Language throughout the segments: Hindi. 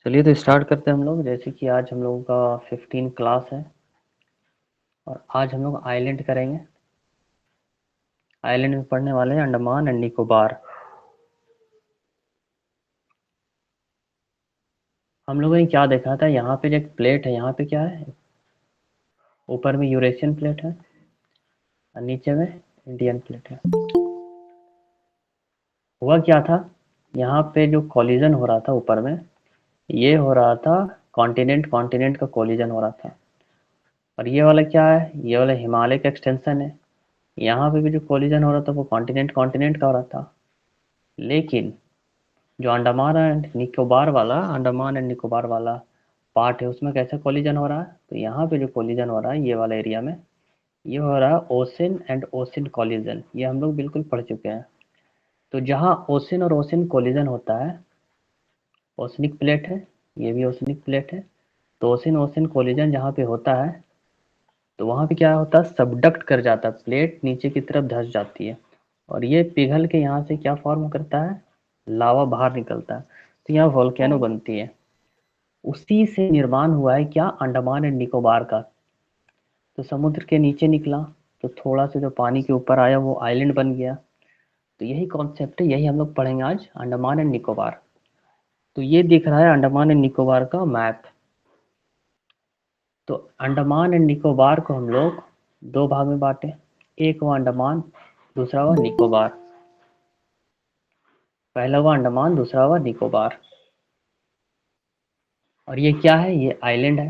चलिए तो स्टार्ट करते हैं हम लोग। जैसे कि आज हम लोगों का 15 क्लास है और आज हम लोग आइलैंड करेंगे। आइलैंड में पढ़ने वाले हैं अंडमान एंड निकोबार। हम लोगों ने क्या देखा था, यहाँ पे जो एक प्लेट है, यहाँ पे क्या है, ऊपर में यूरेशियन प्लेट है और नीचे में इंडियन प्लेट है। हुआ क्या था, यहाँ पे जो कॉलिजन हो रहा था ऊपर में, ये हो रहा था कॉन्टिनेंट कॉन्टिनेंट का कॉलिजन हो रहा था। और ये वाला क्या है, ये वाला हिमालय का एक्सटेंशन है। यहाँ पे भी जो कॉलिजन हो रहा था वो कॉन्टिनेंट कॉन्टिनेंट का हो रहा था। लेकिन जो अंडमान एंड निकोबार वाला पार्ट है, उसमें कैसे कोलिजन हो रहा है, तो यहाँ पे जो कोलिजन हो रहा है ये वाला एरिया में, ये हो रहा है ओशन एंड ओशन कोलिजन। ये हम लोग बिल्कुल पढ़ चुके हैं। तो जहाँ ओशन और ओशन कोलिजन होता है, ओशनिक प्लेट है, ये भी ओशनिक प्लेट है, तो ओशन ओशन कोलिजन जहाँ पे होता है, तो वहाँ पे क्या होता है, सबडक्ट कर जाता है, प्लेट नीचे की तरफ धंस जाती है और ये पिघल के यहाँ से क्या फॉर्म करता है, लावा बाहर निकलता है। तो यहाँ वोल्केनो बनती है। उसी से निर्माण हुआ है क्या, अंडमान एंड निकोबार का। तो समुद्र के नीचे निकला, तो थोड़ा सा जो पानी के ऊपर आया वो आइलैंड बन गया। तो यही कॉन्सेप्ट है, यही हम लोग पढ़ेंगे आज, अंडमान एंड निकोबार। तो ये दिख रहा है अंडमान एंड निकोबार का मैप। तो अंडमान एंड निकोबार को हम लोग दो भाग में बांटे, एक हुआ अंडमान, दूसरा हुआ निकोबार। पहला हुआ अंडमान, दूसरा हुआ निकोबार। और ये क्या है, ये आइलैंड है।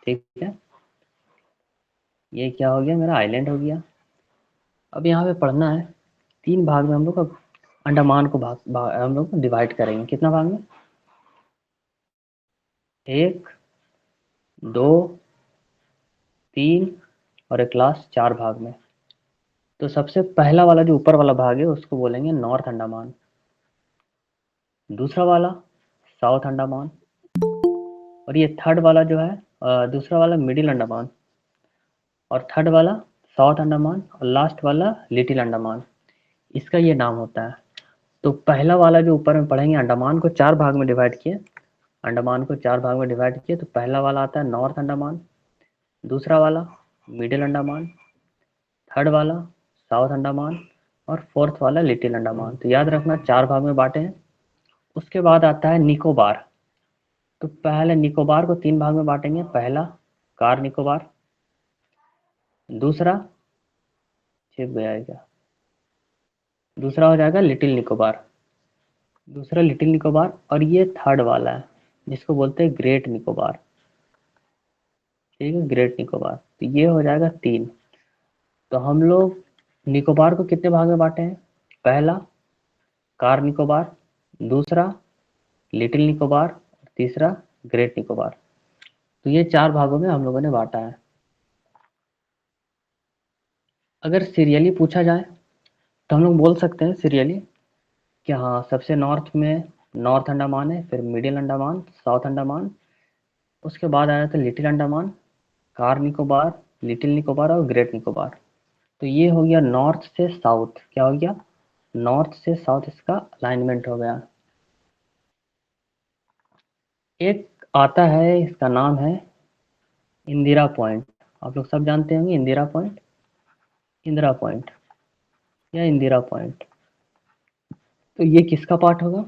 ठीक है, ये क्या हो गया, मेरा आइलैंड हो गया। अब यहाँ पे पढ़ना है, तीन भाग में हम लोग अब अंडमान को हम लोग डिवाइड करेंगे। कितना भाग में, एक, दो, तीन और एक लास्ट, चार भाग में। तो सबसे पहला वाला जो ऊपर वाला भाग है उसको बोलेंगे नॉर्थ अंडमान, दूसरा वाला साउथ अंडमान, और ये थर्ड वाला जो है दूसरा वाला मिडिल अंडमान, और थर्ड वाला साउथ अंडमान, और लास्ट वाला लिटिल अंडमान। इसका ये नाम होता है। तो पहला वाला जो ऊपर में पढ़ेंगे, अंडमान को चार भाग में डिवाइड किए, अंडमान को चार भाग में डिवाइड किए, तो पहला वाला आता है नॉर्थ अंडमान, दूसरा वाला मिडिल अंडमान, थर्ड वाला साउथ अंडमान, और फोर्थ वाला लिटिल अंडमान। तो याद रखना, चार भाग में बांटे हैं। उसके बाद आता है निकोबार। तो पहले निकोबार को तीन भाग में बांटेंगे, पहला कार निकोबार, दूसरा छिप गया क्या, दूसरा हो जाएगा लिटिल निकोबार, दूसरा लिटिल निकोबार, और ये थर्ड वाला है जिसको बोलते हैं ग्रेट निकोबार। ठीक है, ग्रेट निकोबार। तो ये हो जाएगा तीन। तो हम लोग निकोबार को कितने भाग में बांटे हैं, पहला कार निकोबार, दूसरा लिटिल निकोबार, तीसरा ग्रेट निकोबार। तो ये चार भागों में हम लोगों ने बांटा है। अगर सीरियली पूछा जाए तो हम लोग बोल सकते हैं सीरियली कि हाँ, सबसे नॉर्थ में नॉर्थ अंडमान है, फिर मिडिल अंडमान, साउथ अंडमान, उसके बाद आया था little Andaman, car Nicobar, little Nicobar और ग्रेट निकोबार। तो ये हो गया नॉर्थ से साउथ, क्या हो गया, नॉर्थ से साउथ इसका अलाइनमेंट हो गया। एक आता है, इसका नाम है इंदिरा पॉइंट। आप लोग सब जानते होंगे इंदिरा पॉइंट, इंदिरा पॉइंट या इंदिरा पॉइंट। तो ये किसका पार्ट होगा,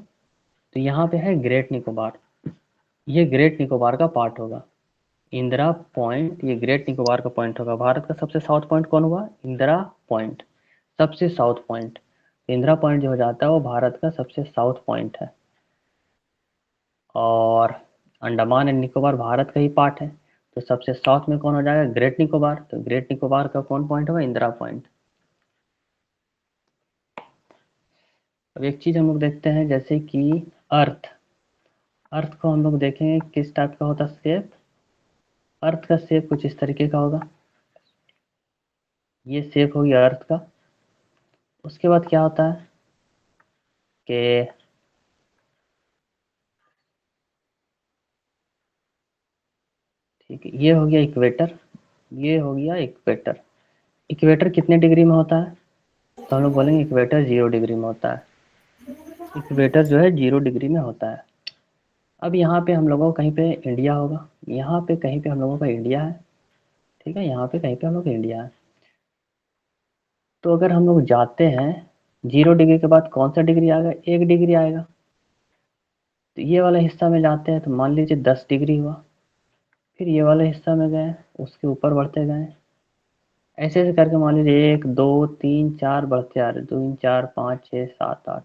तो यहाँ पे है ग्रेट निकोबार, ये ग्रेट निकोबार का पार्ट होगा। इंदिरा पॉइंट ये ग्रेट निकोबार का पॉइंट होगा। भारत का सबसे साउथ पॉइंट कौन हुआ, इंदिरा पॉइंट, सबसे साउथ पॉइंट। इंदिरा पॉइंट जो हो जाता है वो भारत का सबसे साउथ पॉइंट है। और अंडमान एंड निकोबार भारत का ही पार्ट है, तो सबसे साउथ में कौन हो जाएगा, ग्रेट निकोबार। तो ग्रेट निकोबार का कौन पॉइंट होगा, इंदिरा पॉइंट। अब एक चीज हम लोग देखते हैं, जैसे कि अर्थ, अर्थ को हम लोग देखेंगे किस टाइप का होता है शेप। अर्थ का शेप कुछ इस तरीके का होगा, ये शेप हो गया अर्थ का। उसके बाद क्या होता है कि ठीक है, ये हो गया इक्वेटर, ये हो गया इक्वेटर। इक्वेटर कितने डिग्री में होता है, तो हम लोग बोलेंगे इक्वेटर 0 डिग्री में होता है। इक्वेटर जो है 0 डिग्री में होता है। अब यहाँ पे हम लोगों का कहीं पे इंडिया होगा, यहाँ पे कहीं पे हम लोगों का इंडिया है, ठीक है, यहाँ पे कहीं पे हम लोग का इंडिया है। तो अगर हम लोग जाते हैं 0 डिग्री के बाद कौन सा डिग्री आएगा, 1 डिग्री आएगा। तो ये वाला हिस्सा में जाते हैं तो मान लीजिए 10 डिग्री हुआ, फिर ये वाले हिस्सा में गए, उसके ऊपर बढ़ते गए, ऐसे ऐसे करके मान लीजिए 1 2 3 4 बढ़ते आ रहे, 2 4 5 6 7 8,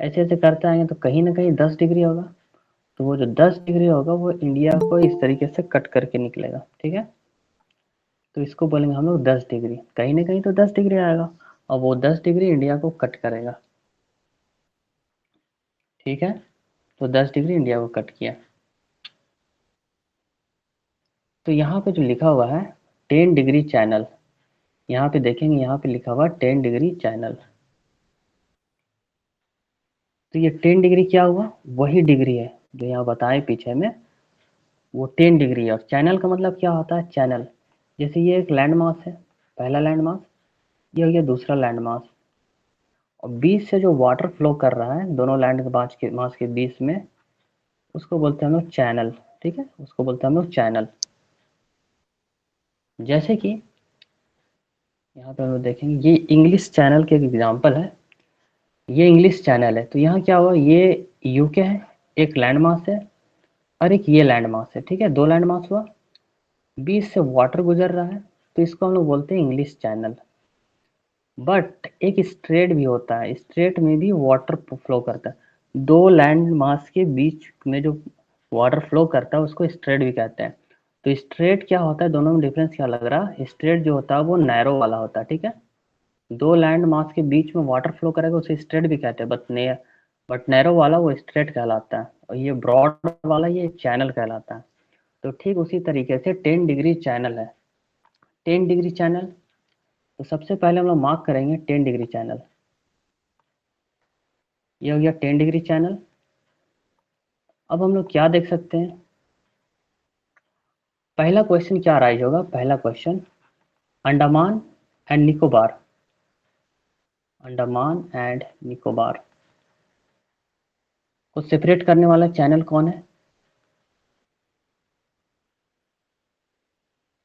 ऐसे ऐसे करते आएंगे तो कहीं ना कहीं 10 डिग्री होगा। तो वो जो 10 डिग्री होगा वो इंडिया को इस तरीके से कट करके निकलेगा, ठीक है। तो इसको बोलेंगे हम लोग 10 डिग्री, कहीं ना कहीं तो 10 डिग्री आएगा, और वो 10 डिग्री इंडिया को कट करेगा, ठीक है। तो 10 डिग्री इंडिया को कट किया। तो यहाँ पे जो लिखा हुआ है 10 डिग्री चैनल, यहाँ पे देखेंगे, यहाँ पे लिखा हुआ 10 डिग्री चैनल। तो ये 10 डिग्री क्या हुआ, वही डिग्री है जो यहाँ बताए पीछे में, वो 10 डिग्री है। और चैनल का मतलब क्या होता है, चैनल जैसे ये एक लैंड मास है, पहला लैंड मास, ये हो गया दूसरा लैंड मास, और बीच से जो वाटर फ्लो कर रहा है दोनों लैंड के मास के बीच में, उसको बोलते हैं हम लोग चैनल, ठीक है, उसको बोलते हैं हम लोग चैनल। जैसे कि यहाँ पे हम लोग देखेंगे, ये इंग्लिश चैनल के एक एग्जाम्पल है, ये इंग्लिश चैनल है। तो यहाँ क्या हुआ, ये यूके है, एक लैंड मास है, और एक ये लैंड मास है, ठीक है, 2 लैंड मास हुआ, बीच से वाटर गुजर रहा है, तो इसको हम लोग बोलते हैं इंग्लिश चैनल। बट एक स्ट्रेट भी होता है, स्ट्रेट में भी वाटर फ्लो करता है, 2 लैंड मास के बीच में जो वाटर फ्लो करता है उसको स्ट्रेट भी कहते हैं। तो स्ट्रेट क्या होता है, दोनों में डिफरेंस क्या लग रहा है, स्ट्रेट जो होता है वो नैरो वाला होता है, ठीक है, 2 लैंड मास के बीच में वाटर फ्लो करेगा उसे स्ट्रेट भी कहते हैं, बट नैरो वाला वो स्ट्रेट कहलाता है, और ये ब्रॉड वाला ये चैनल कहलाता है। तो ठीक उसी तरीके से 10 डिग्री चैनल है, 10 डिग्री चैनल। तो सबसे पहले हम लोग मार्क करेंगे 10 डिग्री चैनल, ये हो गया 10 डिग्री चैनल। अब हम लोग क्या देख सकते हैं, पहला क्वेश्चन क्या राइज होगा, पहला question, Andaman and Nicobar, Andaman and Nicobar को सेपरेट करने वाला चैनल कौन है,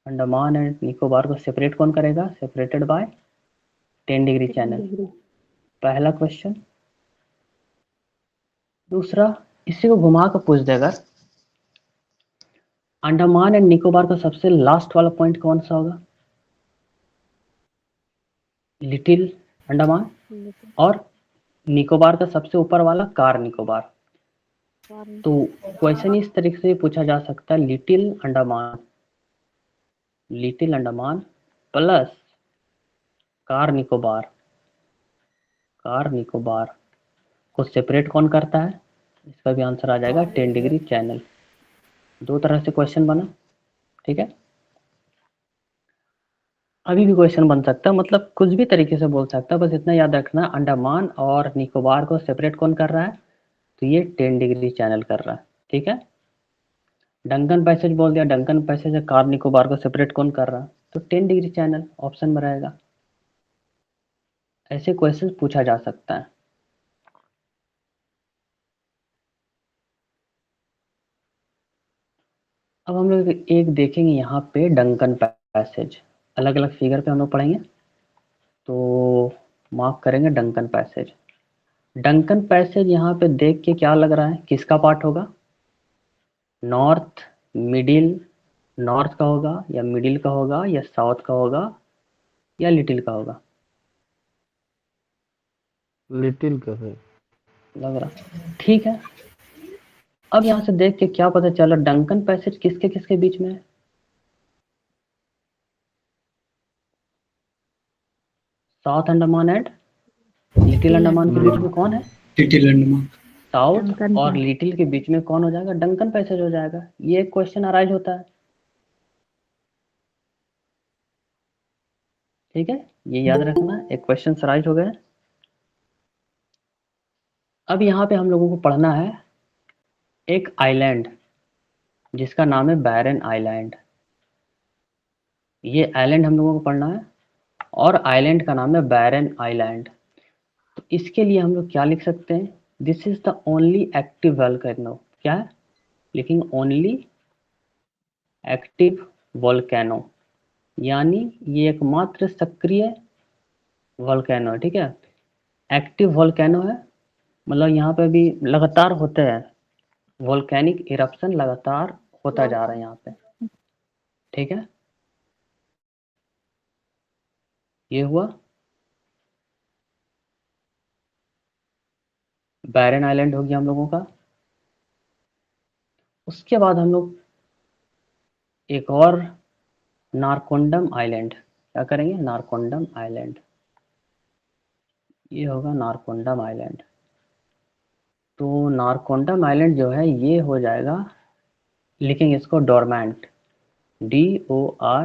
अंडमान एंड निकोबार को सेपरेट कौन करेगा, सेपरेटेड बाय 10 डिग्री चैनल, पहला क्वेश्चन। दूसरा, इसी को घुमा कर पूछ देगा, अंडमान एंड निकोबार का सबसे लास्ट वाला पॉइंट कौन सा होगा, लिटिल अंडमान, और निकोबार का सबसे ऊपर वाला कार निकोबार। तो क्वेश्चन इस तरीके से पूछा जा सकता है, Little Andaman plus car Nicobar, car Nicobar को सेपरेट कौन करता है, इसका भी आंसर आ जाएगा 10 डिग्री चैनल। 2 तरह से क्वेश्चन बना, ठीक है। अभी भी क्वेश्चन बन सकता है, मतलब कुछ भी तरीके से बोल सकता है, बस इतना याद रखना, अंडमान और निकोबार को सेपरेट कौन कर रहा है, तो ये 10 डिग्री चैनल कर रहा है, ठीक है। डंकन पैसेज बोल दिया, डंकन पैसेज है, कार निकोबार को सेपरेट कौन कर रहा है, तो 10 डिग्री चैनल ऑप्शन में रहेगा। ऐसे क्वेश्चन पूछा जा सकता है। अब हम लोग एक देखेंगे यहाँ पे डंकन पैसेज, अलग अलग फिगर पे हम लोग पढ़ेंगे, तो मार्क करेंगे डंकन पैसेज। डंकन पैसेज यहाँ पे देख के क्या लग रहा है, किसका पार्ट होगा, नॉर्थ, मिडिल, नॉर्थ का होगा या मिडिल का होगा या साउथ का होगा या लिटिल का होगा, लिटिल का है। लग रहा, ठीक है। अब यहाँ से देख के क्या पता चला, डंकन पैसेज किसके किसके बीच में है, south Andaman and little Andaman के बीच में कौन है, लिटिल अंडमान। साउथ और लिटिल के बीच में कौन हो जाएगा, डंकन पैसेज हो जाएगा। ये एक क्वेश्चन अराइज होता है, ठीक है, ये याद रखना, एक क्वेश्चन अराइज हो गए। अब यहाँ पे हम लोगों को पढ़ना है एक आइलैंड जिसका नाम है बैरन आइलैंड, ये आइलैंड हम लोगों को पढ़ना है, और आइलैंड का नाम है बैरन आइलैंड। तो इसके लिए हम लोग क्या लिख सकते हैं, this is the only active volcano, क्या है, लिखेंगे ओनली एक्टिव वोल्केनो, यानी ये एकमात्र सक्रिय वोल्केनो है, ठीक है। एक्टिव वोल्केनो है, मतलब यहाँ पे भी लगातार होते हैं, वोल्केनिक इरप्शन लगातार होता जा रहा है यहाँ पे, ठीक है। ये हुआ बैरन आइलैंड हो गया हम लोगों का। उसके बाद हम लोग एक और नारकोंडम आइलैंड, क्या करेंगे, नारकोंडम आइलैंड, ये होगा नारकोंडम आइलैंड। तो नारकोंडम आइलैंड जो है ये हो जाएगा, लिखेंगे इसको डोरमेंट, DORMANT,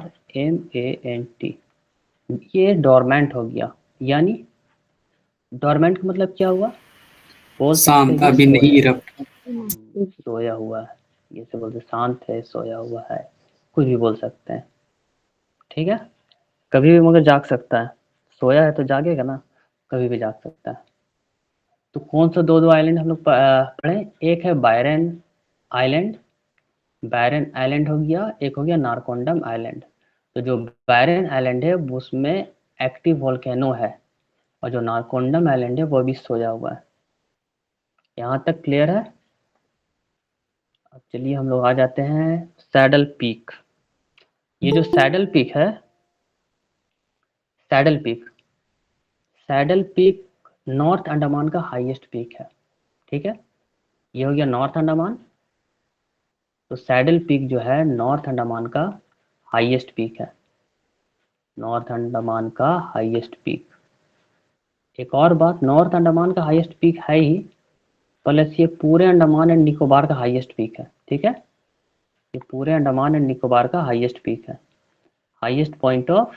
ये डोरमेंट हो गया, यानी डोरमेंट का मतलब क्या हुआ, बोल सकते शांत, हैं कि अभी नहीं सोया, इरप्ट। सोया हुआ है, ये से बोलते शांत है, सोया हुआ है, कुछ भी बोल सकते हैं, ठीक है। कभी भी मगर जाग सकता है, सोया है तो जागेगा ना, कभी भी जाग सकता है। तो कौन सा दो दो आइलैंड हम लोग पढ़े, एक है बायरन आइलैंड, बैरन आइलैंड हो गया, एक हो गया नारकोंडम आइलैंड। तो जो बैरन आइलैंड है उसमें एक्टिव वोल्केनो है, और जो नारकोंडम आइलैंड है वो भी सोया हुआ है। यहाँ तक क्लियर है। अब चलिए हम लोग आ जाते हैं सैडल पीक। ये जो सैडल पीक है, saddle peak, saddle peak north Andaman का हाईएस्ट पीक है, ठीक है। ये हो गया नॉर्थ अंडमान। तो सैडल पीक जो है नॉर्थ अंडमान का हाईएस्ट पीक है, नॉर्थ अंडमान का हाईएस्ट पीक। एक और बात, नॉर्थ अंडमान का हाईएस्ट पीक है ही, प्लस ये पूरे अंडमान एंड निकोबार का हाईएस्ट पीक है, ठीक है। ये पूरे अंडमान एंड निकोबार का हाईएस्ट पीक है, highest point of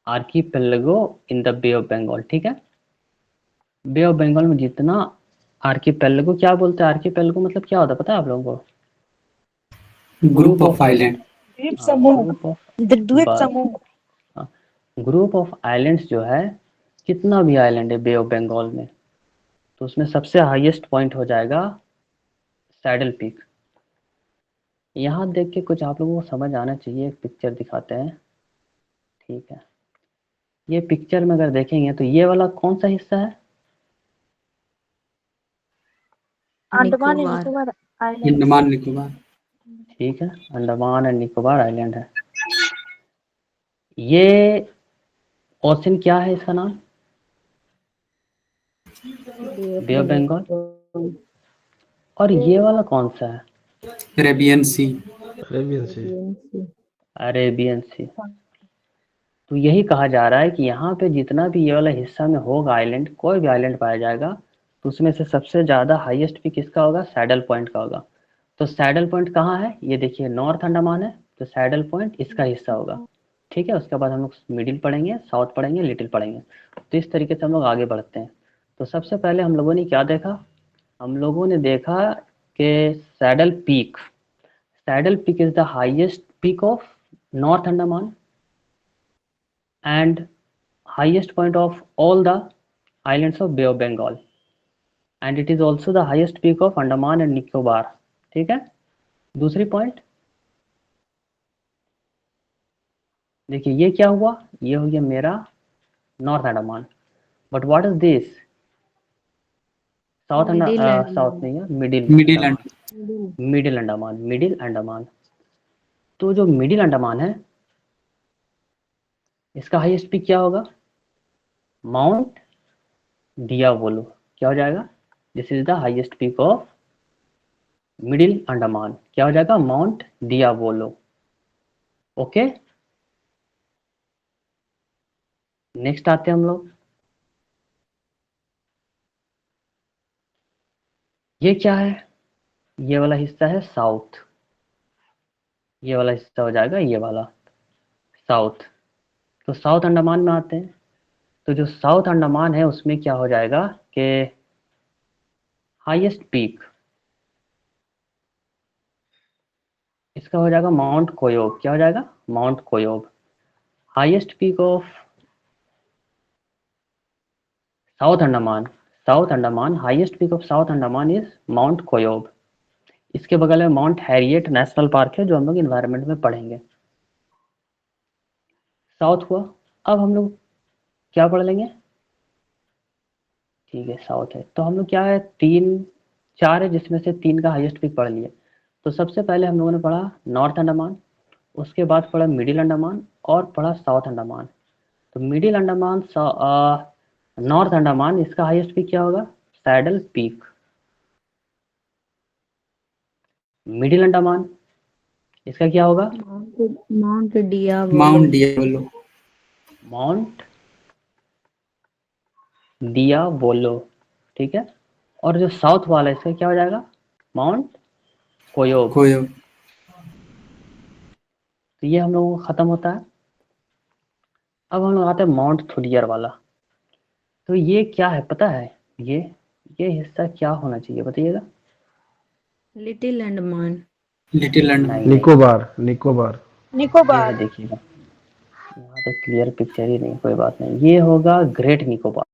archipelago in the Bay of Bengal, ठीक है। बे ऑफ बंगाल में जितना आर्कीपेलगो, क्या बोलते हैं आर्कीपेलगो मतलब क्या होता है पता है आप लोगों को, group group of of, island. द्वीप समूह, ग्रुप ऑफ, द्वीप समूह। ग्रुप ऑफ आइलैंड्स जो है, कितना भी आइलैंड है बे ऑफ बंगाल में, तो उसमें सबसे हाईएस्ट पॉइंट हो जाएगा सैडल पीक। यहाँ देख के कुछ आप लोगों को समझ आना चाहिए, एक पिक्चर दिखाते हैं, ठीक है। ये पिक्चर में अगर देखेंगे तो ये वाला कौन सा हिस्सा है, अंडमान एंड निकोबार। निकोबार आइलैंड। अंडमान निकोबार। ठीक है, अंडमान एंड निकोबार आइलैंड है। ये ओशन क्या है इसका नाम, बे ऑफ बंगाल। और ये वाला कौन सा है, अरेबियन सी। अरेबियन सी। अरेबियन सी। तो यही कहा जा रहा है कि यहाँ पे जितना भी ये वाला हिस्सा में होगा आइलैंड, कोई भी आइलैंड पाया जाएगा, तो उसमें से सबसे ज़्यादा हाईएस्ट भी किसका होगा, सैडल पॉइंट का होगा। तो सैडल पॉइंट कहाँ है, ये देखिए नॉर्थ अंडमान है, तो सैडल पॉइंट इसका हिस्सा होगा, ठीक है। उसके बाद हम लोग मिडिल पढ़ेंगे, साउथ पढ़ेंगे, लिटिल पढ़ेंगे। तो इस तरीके से हम लोग आगे बढ़ते हैं। तो सबसे पहले हम लोगों ने क्या देखा, हम लोगों ने देखा कि saddle peak is the highest peak of north Andaman and highest point of all the islands of Bay of Bengal, and it is also the highest peak of Andaman and Nicobar, ठीक है। दूसरी पॉइंट देखिए, ये क्या हुआ, ये हो गया मेरा north Andaman, but what is this, south middle south नहीं है, middle middle Andaman, middle Andaman, middle Andaman. तो जो मिडिल अंडमान है इसका हाईएस्ट पीक क्या होगा, माउंट डियावोलो, क्या हो जाएगा, this is the highest peak of middle Andaman, क्या हो जाएगा, माउंट डियावोलो, ओके। नेक्स्ट आते हैं हम लोग, ये क्या है, ये वाला हिस्सा है साउथ, ये वाला हिस्सा हो जाएगा ये वाला साउथ। तो साउथ अंडमान में आते हैं, तो जो साउथ अंडमान है उसमें क्या हो जाएगा कि हाईएस्ट पीक इसका हो जाएगा माउंट कोयोब, क्या हो जाएगा, Mount Koyob. Highest peak of South Andaman, South Andaman, highest peak of South Andaman is Mount Koyob. इसके बगल में माउंट हैरियट नेशनल पार्क है, जो हम लोग इन्वायरमेंट में पढ़ेंगे। साउथ हुआ। अब हम लोग क्या पढ़ लेंगे? ठीक है, साउथ है तो हम लोग क्या है, तीन चार है जिसमें से तीन का हाईएस्ट पीक पढ़ लिए। तो सबसे पहले हम लोगों ने पढ़ा नॉर्थ अंडमान, उसके बाद पढ़ा मिडिल अंडमान और पढ़ा साउथ अंडमान। तो मिडिल अंडमान, नॉर्थ अंडमान, इसका हाईएस्ट पीक क्या होगा? Saddle peak. मिडिल अंडमान, इसका क्या होगा? माउंट डियाबोलो। माउंट डियाबोलो। माउंट डियाबोलो। ठीक है। और जो साउथ वाला है इसका क्या हो जाएगा? माउंट कोयोब। कोयोब। तो ये हम लोगों का खत्म होता है। अब हम लोग आते हैं माउंट थुलियर वाला। तो ये क्या है पता है? ये हिस्सा क्या होना चाहिए बताइएगा? लिटिल अंडमान। लिटिल अंडमान। नहीं नहीं, निकोबार निकोबार। ये निकोबार। है देखिएगा, यहाँ तो क्लियर पिक्चर ही नहीं, कोई बात नहीं। ये होगा ग्रेट निकोबार,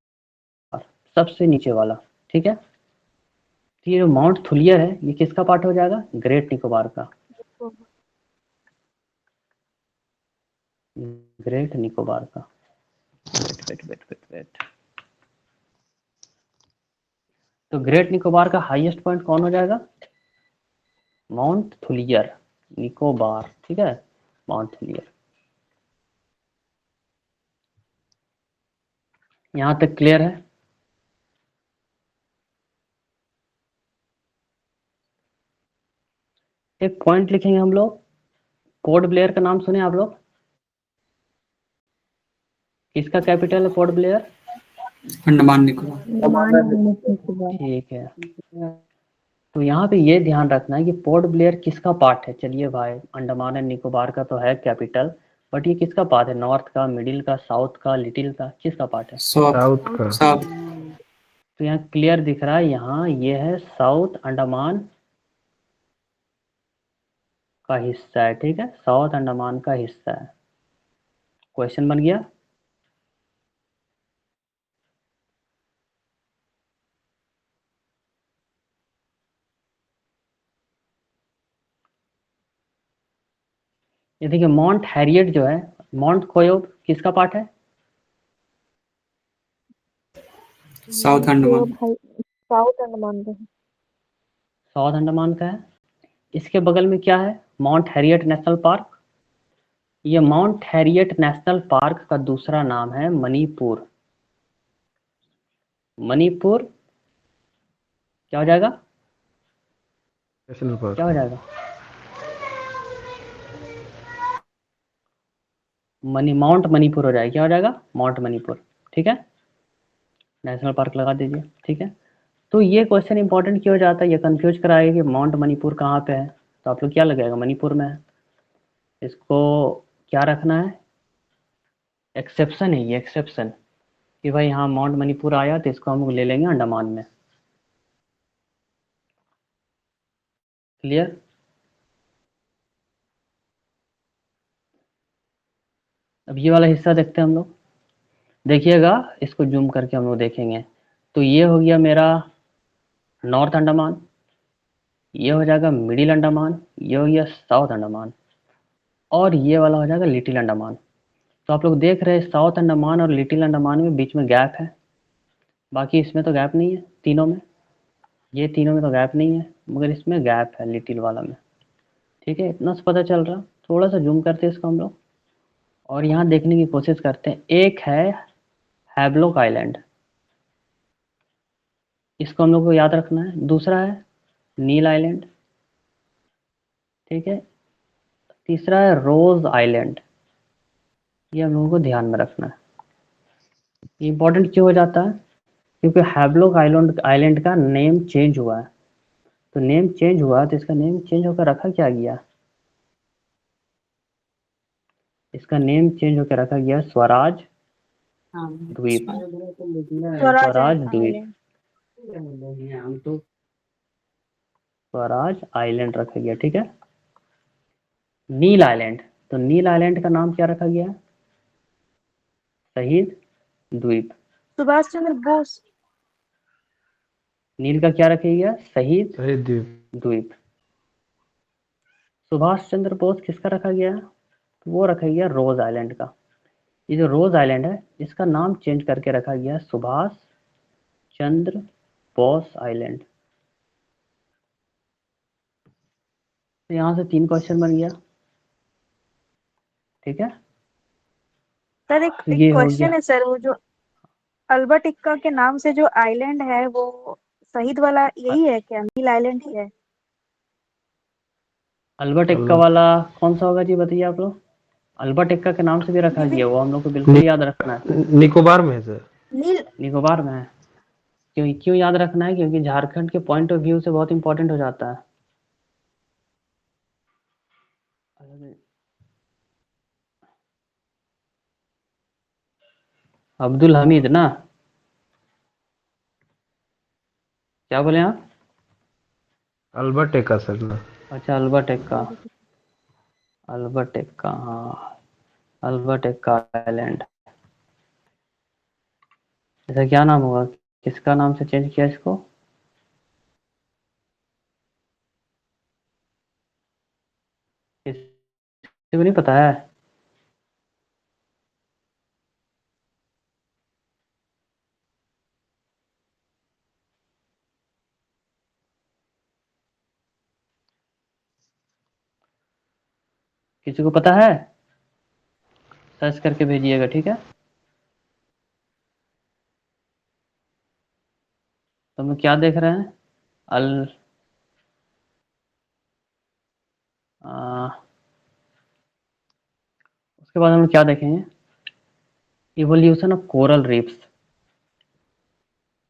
सबसे नीचे वाला। ठीक है। तो ये जो माउंट थुलियर है ये किसका पार्ट हो जाएगा? ग्रेट निकोबार का। ग्रेट निकोबार का। Wait wait wait wait wait. तो ग्रेट निकोबार का हाईएस्ट पॉइंट कौन हो जाएगा? Mount Thuillier, Nicobar. ठीक है, माउंट थुलियर। यहां तक क्लियर है? एक पॉइंट लिखेंगे हम लोग। पोर्ट ब्लेयर का नाम सुने आप लोग? किसका कैपिटल है पोर्ट ब्लेयर? अंडमान निकोबार। निकोबार। ठीक है। तो यहाँ पे ये ध्यान रखना है कि पोर्ट ब्लेयर किसका पार्ट है। चलिए भाई, अंडमान एंड निकोबार का तो है कैपिटल, बट ये किसका पार्ट है? नॉर्थ का, मिडिल का, साउथ का, लिटिल का, किसका पार्ट है? साउथ का। साउथ। तो यहाँ क्लियर दिख रहा है, यहाँ ये है साउथ अंडमान का हिस्सा है। ठीक है, साउथ अंडमान का हिस्सा है। क्वेश्चन बन गया। ये देखिए माउंट हैरियट जो है, माउंट कोयोब किसका पार्ट है? साउथ अंडमान। साउथ अंडमान का। साउथ अंडमान का है। इसके बगल में क्या है? Mount Harriet national park. ये माउंट हैरियट नेशनल पार्क का दूसरा नाम है मणिपुर। मणिपुर क्या हो जाएगा? नेशनल क्या हो पार्क। जाएगा? माउंट मणिपुर हो जाएगा। क्या हो जाएगा? माउंट मणिपुर। ठीक है, नेशनल पार्क लगा दीजिए। ठीक है। तो ये क्वेश्चन इंपॉर्टेंट क्यों हो जाता है? ये कंफ्यूज कराएगा कि माउंट मणिपुर कहाँ पे है। तो आप लोग क्या लगेगा? मणिपुर में है। इसको क्या रखना है? एक्सेप्शन है ये, एक्सेप्शन, कि भाई हाँ माउंट मणिपुर आया तो इसको हम लोग ले लेंगे अंडमान में। क्लियर? अब ये वाला हिस्सा देखते हैं हम लोग। देखिएगा, इसको जूम करके हम लोग देखेंगे। तो ये हो गया मेरा नॉर्थ अंडमान, ये हो जाएगा मिडिल अंडमान, ये हो गया साउथ अंडमान, और ये वाला हो जाएगा लिटिल अंडमान। तो आप लोग देख रहे हैं साउथ अंडमान और लिटिल अंडमान में बीच में गैप है, बाकी इसमें तो गैप नहीं है तीनों में। ये तीनों में तो गैप नहीं है, मगर इसमें गैप है लिटिल वाला में। ठीक है, इतना से पता चल रहा। थोड़ा सा जूम करते हैं इसको हम लोग और यहाँ देखने की कोशिश करते हैं। एक है हैवलॉक आइलैंड, इसको हम लोग को याद रखना है। दूसरा है नील आइलैंड। ठीक है। तीसरा है रोज आइलैंड। ये हम लोगों को ध्यान में रखना है। इंपॉर्टेंट क्यों हो जाता है? क्योंकि हैवलॉक आइलैंड आइलैंड का नेम चेंज हुआ है। तो नेम चेंज हुआ तो इसका नेम चेंज होकर रखा क्या गया? इसका नेम चेंज होकर रखा गया स्वराज द्वीप। स्वराज स्वराज द्वीप, आइलैंड। स्वराज आइलैंड रखा गया। ठीक है। नील आइलैंड, तो नील आइलैंड का नाम क्या रखा गया? शहीद द्वीप। सुभाष चंद्र बोस। नील का क्या रखा गया? शहीद शहीद द्वीप। द्वीप। सुभाष चंद्र बोस किसका रखा गया? तो वो रखा गया रोज आइलैंड का। ये जो रोज आइलैंड है इसका नाम चेंज करके रखा गया सुभाष चंद्र बोस आइलैंड। तो यहाँ से 3 क्वेश्चन बन गया। ठीक है, सर एक तो एक ये हो गया क्वेश्चन है सर, वो जो अल्बर्ट एक्का के नाम से जो आइलैंड है वो शहीद वाला यही है क्या? नील आइलैंड ही है? अल्बर्ट एक्का अल- वाला कौन सा होगा जी, बताइए आप लोग। अल्बर्ट एक्का के नाम से भी रखा ये भी गया, वो हम लोग को बिल्कुल याद रखना है। निकोबार में है सर। नील। निकोबार में है। क्यों क्यों याद रखना है? क्योंकि झारखंड के पॉइंट ऑफ व्यू से बहुत इंपॉर्टेंट हो जाता है। अब्दुल हमीद ना, क्या बोले आप? अल्बर्ट एक्का सर ना। अच्छा, अल्बर्ट एक्का। अल्बर्ट एक्का, हाँ, अल्बर्ट एक्का आइलैंड। ऐसा क्या नाम होगा? किसका नाम से चेंज किया इसको? किसी को नहीं पता है? किसी को पता है? सर्च करके भेजिएगा, ठीक है। तो हम क्या देख रहे हैं? अल आ, उसके बाद हम लोग क्या देखेंगे? Evolution of coral reefs.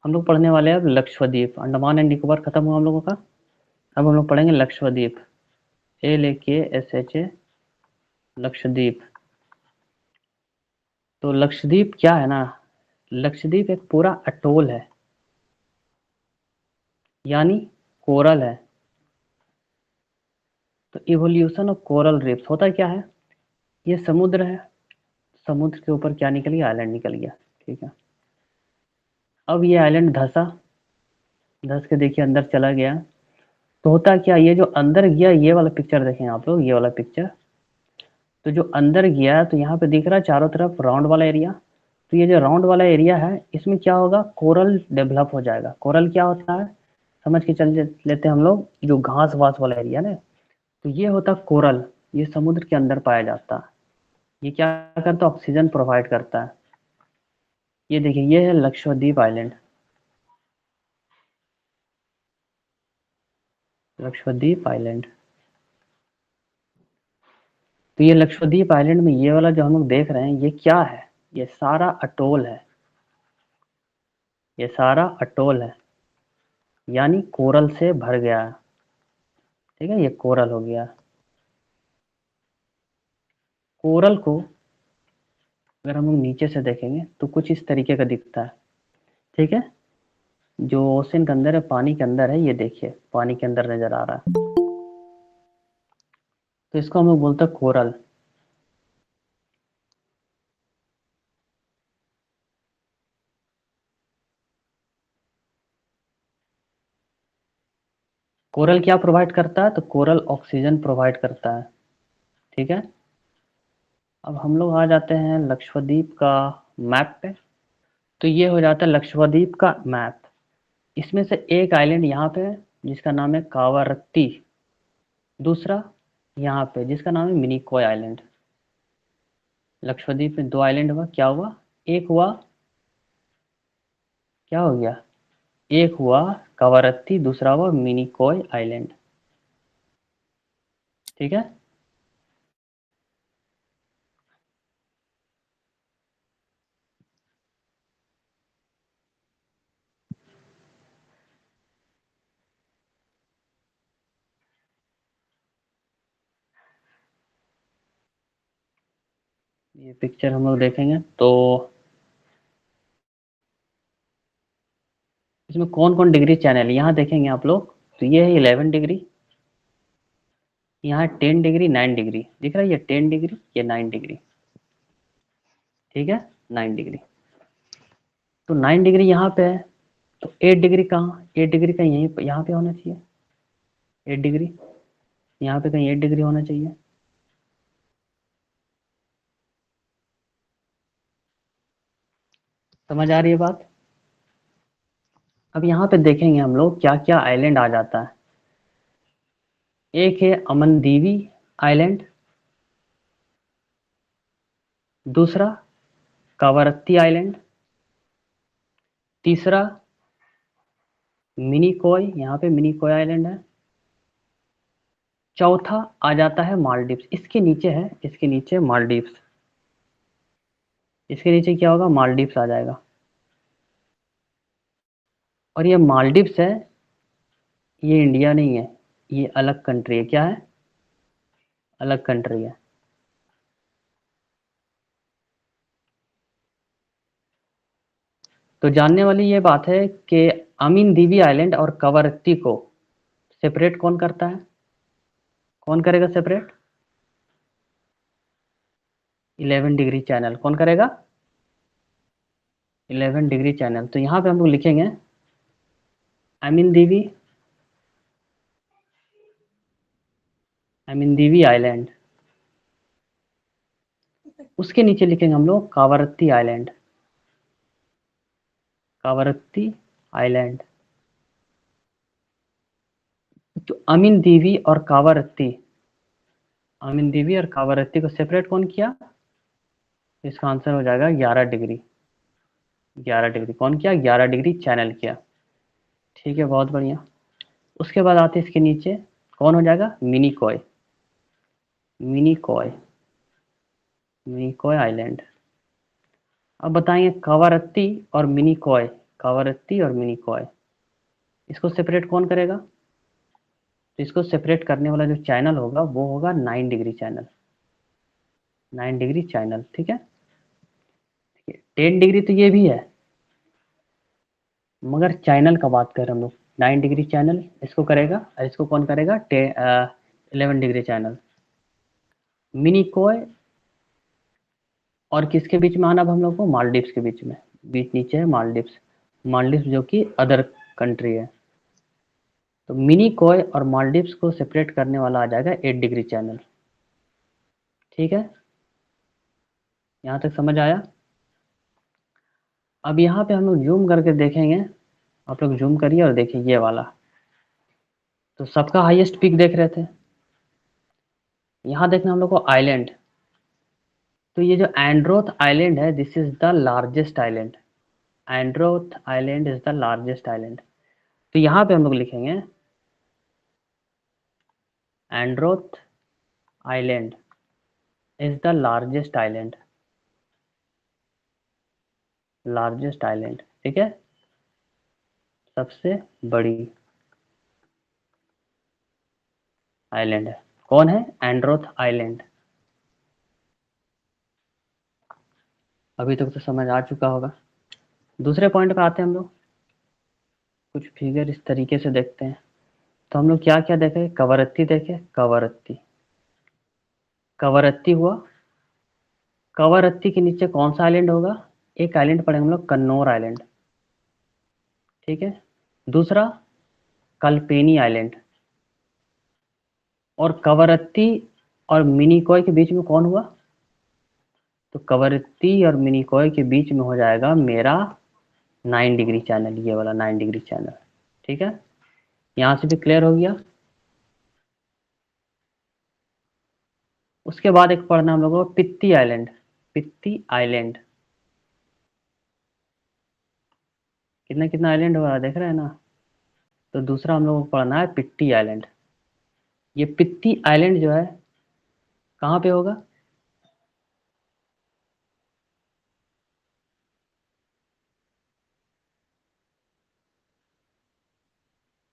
हम लोग पढ़ने वाले हैं अब लक्षद्वीप। अंडमान एंड निकोबार खत्म हुआ हम लोगों का। अब हम लोग पढ़ेंगे लक्षद्वीप। LAKSHA, लक्षद्वीप। तो लक्षद्वीप क्या है ना, लक्षद्वीप एक पूरा अटोल है, यानी कोरल है। तो इवोल्यूशन ऑफ कोरल रीफ्स होता क्या है? ये समुद्र है, समुद्र के ऊपर क्या निकल गया? आइलैंड निकल गया। ठीक है, अब ये आइलैंड धंसा, धंस के देखिए अंदर चला गया। तो होता क्या, ये जो अंदर गया, ये वाला पिक्चर देखें आप लोग, ये वाला पिक्चर। तो जो अंदर गया तो यहाँ पे दिख रहा है चारों तरफ राउंड वाला एरिया। तो ये जो राउंड वाला एरिया है इसमें क्या होगा? कोरल डेवलप हो जाएगा। कोरल क्या होता है समझ के चल लेते हैं हम लोग, जो घास वास वाला एरिया ना, तो ये होता है कोरल। ये समुद्र के अंदर पाया जाता है। ये क्या करता है? ऑक्सीजन प्रोवाइड करता है। ये देखिए, ये है लक्षद्वीप आइलैंड। लक्षद्वीप आइलैंड। तो ये लक्षद्वीप आइलैंड में ये वाला जो हम लोग देख रहे हैं ये क्या है? ये सारा अटोल है। ये सारा अटोल है, यानी कोरल से भर गया है। ठीक है, ये कोरल हो गया। कोरल को अगर हम लोग नीचे से देखेंगे तो कुछ इस तरीके का दिखता है। ठीक है, जो ओशन के अंदर है, पानी के अंदर है, ये देखिए पानी के अंदर नजर आ रहा है। तो इसको हम लोग बोलते हैं कोरल। कोरल क्या प्रोवाइड करता है? तो कोरल ऑक्सीजन प्रोवाइड करता है। ठीक है, अब हम लोग आ जाते हैं लक्षद्वीप का मैप पे। तो ये हो जाता है लक्षद्वीप का मैप। इसमें से एक आइलैंड यहाँ पे है जिसका नाम है कावारत्ती। दूसरा यहाँ पे जिसका नाम है मिनिकॉय आइलैंड। लक्षद्वीप में 2 आइलैंड हुआ, क्या हुआ? एक हुआ, क्या हो गया? एक हुआ कावारत्ती, दूसरा हुआ मिनिकॉय आइलैंड। ठीक है, ये पिक्चर हम लोग देखेंगे तो इसमें कौन कौन डिग्री चैनल यहाँ देखेंगे आप लोग। तो ये है 11 डिग्री, यहाँ 10 डिग्री, 9 डिग्री दिख रहा है। ये 10 डिग्री, ये 9 डिग्री। ठीक है, 9 डिग्री। तो 9 डिग्री यहाँ पे है, तो 8 डिग्री कहाँ, 8 डिग्री कहीं यहीं यहाँ पे होना चाहिए, 8 डिग्री यहाँ पे कहीं 8 डिग्री होना चाहिए। समझ आ रही है बात? अब यहाँ पे देखेंगे हम लोग क्या क्या आइलैंड आ जाता है। एक है अमनदीवी आइलैंड, दूसरा कावारत्ती आइलैंड, तीसरा मिनिकॉय, यहाँ पे मिनिकॉय आइलैंड है, चौथा आ जाता है मालदीव्स। इसके नीचे है, इसके नीचे मालदीव्स, इसके नीचे क्या होगा, मालदीव्स आ जाएगा। और ये मालदीव्स है, ये इंडिया नहीं है, ये अलग कंट्री है। क्या है, अलग कंट्री है। तो जानने वाली ये बात है कि अमीन दीवी आइलैंड और कवरत्ती को सेपरेट कौन करता है, कौन करेगा सेपरेट, 11 डिग्री चैनल। कौन करेगा, 11 डिग्री चैनल। तो यहाँ पे हम लोग लिखेंगे अमीन दीवी, अमीन दीवी आइलैंड, उसके नीचे लिखेंगे हम लोग कावरत्ती आइलैंड, कावरत्ती आइलैंड। तो अमीन दीवी और कावरत्ती, अमीन दीवी और कावरत्ती को सेपरेट कौन किया, इसका आंसर हो जाएगा 11 डिग्री, 11 डिग्री। कौन किया, 11 डिग्री चैनल किया। ठीक है, बहुत बढ़िया। उसके बाद आते हैं इसके नीचे, कौन हो जाएगा, मिनिकॉय, मिनिकॉय, मिनिकॉय आइलैंड। अब बताएंगे कावारत्ती और मिनिकॉय, कावारत्ती और मिनिकॉय, इसको सेपरेट कौन करेगा। तो इसको सेपरेट करने वाला जो चैनल होगा वो होगा 9 डिग्री चैनल, 9 डिग्री चैनल। ठीक है, 10 डिग्री तो ये भी है, मगर चैनल का बात कर रहे हम लोग। 9 डिग्री चैनल इसको करेगा, और इसको कौन करेगा, 11 डिग्री चैनल। मिनिकॉय और किसके बीच में आना अब हम लोग को, मालदीव्स के बीच में, बीच नीचे है मालदीव्स, मालदीव्स जो कि अदर कंट्री है। तो मिनिकॉय और मालदीव्स को सेपरेट करने वाला आ जाएगा 8 डिग्री चैनल। ठीक है, यहाँ तक समझ आया। अब यहाँ पे हम लोग जूम करके देखेंगे, आप लोग जूम करिए और देखिए ये वाला। तो सबका हाईएस्ट पीक देख रहे थे, यहाँ देखना हम लोग को आइलैंड। तो ये जो एंड्रोथ आइलैंड है, this is the largest island, Androth island is the largest island. तो यहाँ पे हम लोग लिखेंगे Androth island is the largest island, largest island. ठीक है, सबसे बड़ी आइलैंड है, कौन है, एंड्रोथ आइलैंड। अभी तक तो समझ आ चुका होगा। दूसरे पॉइंट पे आते हैं हम लोग, कुछ फिगर इस तरीके से देखते हैं। तो हम लोग क्या क्या देखे, कवरत्ती देखे, कवरत्ती, कवरत्ती हुआ। कवरत्ती के नीचे कौन सा आइलैंड होगा, एक आइलैंड पढ़ेंगे हम लोग, कन्नौर आइलैंड। ठीक है, दूसरा कल्पेनी आइलैंड। और कवरत्ती और मिनिकॉय के बीच में कौन हुआ, तो कवरत्ती और मिनिकॉय के बीच में हो जाएगा मेरा 9 डिग्री चैनल, ये वाला 9 डिग्री चैनल। ठीक है, यहाँ से भी क्लियर हो गया। उसके बाद एक पढ़ना हम लोगों को पित्ती आइलैंड, पित्ती आइलैंड। कितना कितना आइलैंड हो रहा है देख रहे हैं ना। तो दूसरा हम लोगों को पढ़ना है पिट्टी आइलैंड। ये पित्ती आइलैंड जो है कहाँ पे होगा,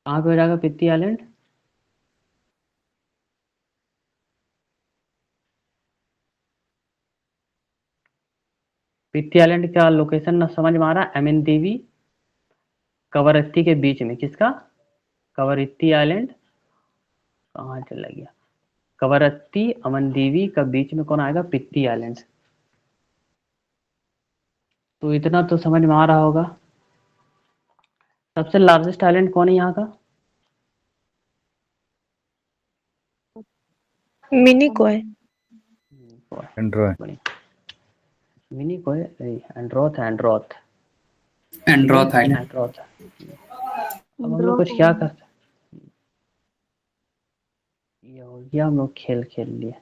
कहाँ पे हो जाएगा पित्ती आइलैंड, पित्ती आइलैंड का लोकेशन ना समझ में आ रहा है, एमएन देवी कवरत्ती के बीच में, किसका, कवरत्ती आइलैंड, कहाँ चला गया, कवरत्ती अमन देवी का बीच में कौन आएगा, पित्ती आइलैंड। तो इतना तो समझ में आ रहा होगा। सबसे लार्जेस्ट आइलैंड कौन है यहाँ का? मिनिकॉय। एंड्रॉय। मिनी कोई एंड्रोथ एंड्रोथ ठीक है एंड्रॉथ आइलैंड। एंड्रोथ। अब हम लोग कुछ क्या कर सकते, ये हो गया, हम लोग खेल खेल लिए।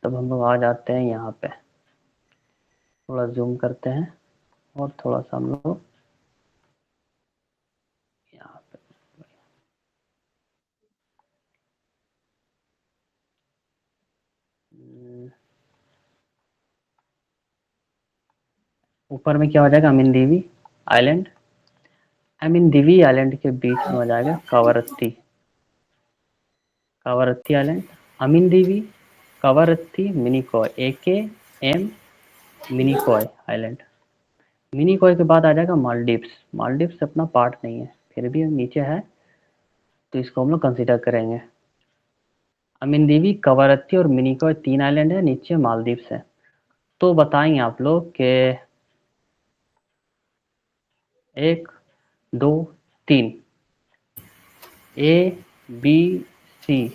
तब हम लोग आ जाते हैं यहाँ पे, थोड़ा जूम करते हैं और थोड़ा सा हम लोग यहाँ पे ऊपर में क्या हो जाएगा, अमीन दीवी आइलैंड। अमीन दीवी आइलैंड के बीच में हो जाएगा कावारत्ती, कावारत्ती आइलैंड, अमीन दीवी, कावारत्ती, मिनिकॉय, AKM मिनिकॉय आइलैंड। मिनिकॉय के बाद आ जाएगा मालदीव्स। मालदीव्स अपना पार्ट नहीं है, फिर भी नीचे है तो इसको हम लोग कंसीडर करेंगे। अमीन दीवी, कवारत्ती और मिनिकॉय 3 आइलैंड है, नीचे मालदीव्स है। तो बताएंगे आप लोग के 1 2 3 ABC,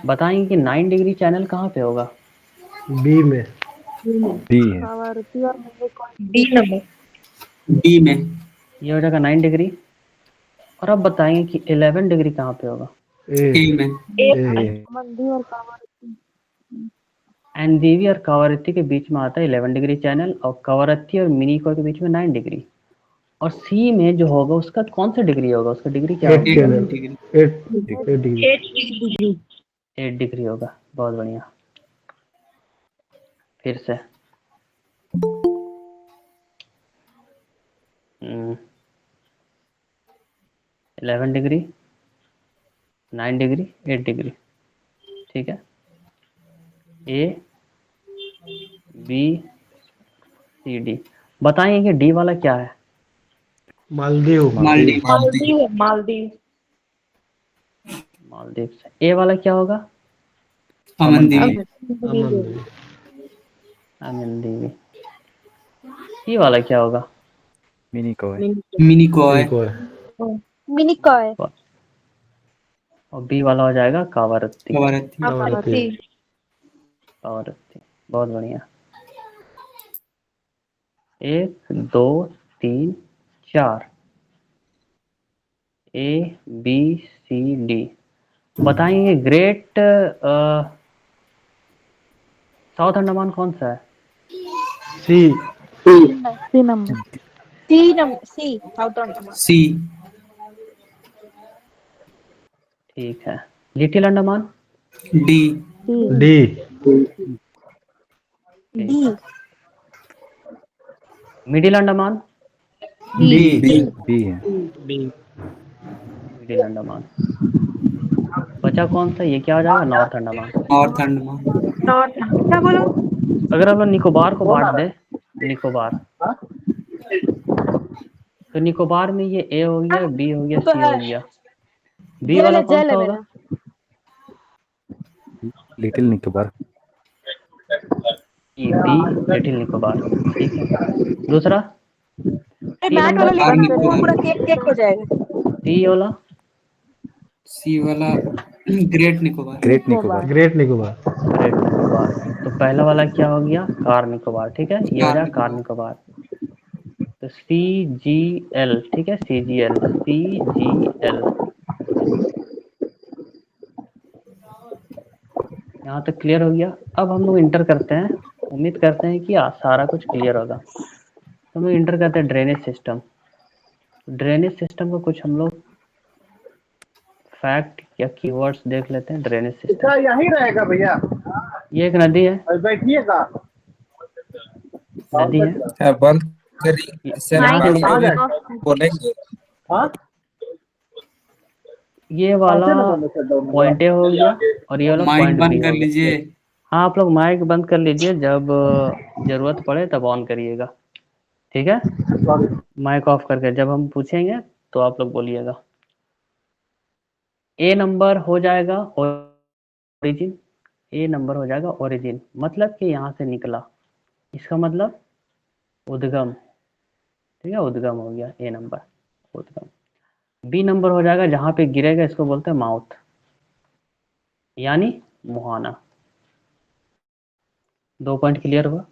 बताएंगे कि 9 डिग्री चैनल कहाँ पे होगा? बी में। डी है। कावारत्ती और मिनिकॉय डी नंबर। डी में। ये हो जाएगा 9 डिग्री। और अब बताएंगे कि 11 डिग्री कहाँ पे होगा? ए। ए में। ए। मंदी और कावारत्ती। एंदीवी और कावारत्ती के बीच में आता है 11 डिग्री चैनल, और कावारत्ती और मिनिकॉय के बीच में 9 डिग्री। और सी में जो होगा उसका कौन सा डिग्री होगा, उसका डिग्री क्या 8 होगा? 8 चैनल। डिग्री। 8 डिग्री। 8 डिग्री होगा। बहुत बढ़िया। फिर से 11 डिग्री, 9 डिग्री, 8 डिग्री, ठीक है। ABCD। बताएंगे कि डी वाला क्या है? मालदीव। मालदीव। मालदीव। मालदीव्स। ए वाला क्या होगा? अमन दीवी। अमन दीव। अमीन दीवी। सी वाला क्या होगा? मिनिकॉय। मिनिकॉय। मिनिकॉय। मिनिकॉय। और बी वाला हो जाएगा कावारत्ती। कवारत्ती। कावारत्ती। कावारत्ती। बहुत बढ़िया। 1 2 3 4 ABCD। बताएंगे ग्रेट साउथ अंडमान कौन सा है? C. C number. C South Andaman. C. ठीक है। लिटिल अंडमान? डी। डी। ठीक है। मिडिल अंडमान? डी। बी है। मिडिल अंडमान। बचा कौन सा, ये क्या हो जाएगा? North Andaman. North Andaman. North. क्या बोलो? अगर हम लोग निकोबार को बांट दे, निकोबार, तो निकोबार में ये ए हो गया, बी हो गया, सी हो गया। बी वाला कौन सा होगा? Little Nicobar. Be little Nicobar. ठीक है। दूसरा सी मैट वाला नंबर, कार लिखना तो निकोबार। पूरा केक केक हो जाएगा। सी वाला सी वाला great Nicobar. Great Nicobar. Great Nicobar. Great Nicobar. तो पहला वाला क्या हो गया? कार निकोबार। ठीक है, ये हो कार जाएगा कार निकोबार। निकोबार। तो CGL, ठीक है, CGL, CGL। यहाँ तक क्लियर हो गया। अब हम लोग इंटर करते हैं, उम्मीद करते हैं कि सारा कुछ क्लियर होगा। तो हम लोग इंटर करते हैं ड्रेनेज सिस्टम। ड्रेनेज सिस्टम को कुछ हम लोग फैक्ट या कीवर्ड्स देख लेते हैं। ड्रेनेज सिस्टम यही रहेगा भैया, ये एक नदी है, बैठिएगा। नदी है। बंद करिए, इससे यहाँ से रिकॉर्डिंग होगी, बोलेंगे। हाँ ये वाला पॉइंट ए हो गया और ये वाला माइक पॉइंट बी बंद कर हो गया। लीजिए। हाँ, आप लोग माइक बंद कर लीजिए, जब जरूरत पड़े तब ऑन करिएगा, ठीक है। माइक ऑफ करके जब हम पूछेंगे तो आप लोग बोलिएगा। ए नंबर हो जाएगा ओरिजिन। ए नंबर हो जाएगा ओरिजिन, मतलब कि यहाँ से निकला, इसका मतलब उद्गम। ठीक है, उद्गम हो गया ए नंबर, उद्गम। बी नंबर हो जाएगा जहां पे गिरेगा, इसको बोलते हैं माउथ, यानी मुहाना। 2 पॉइंट क्लियर हुआ।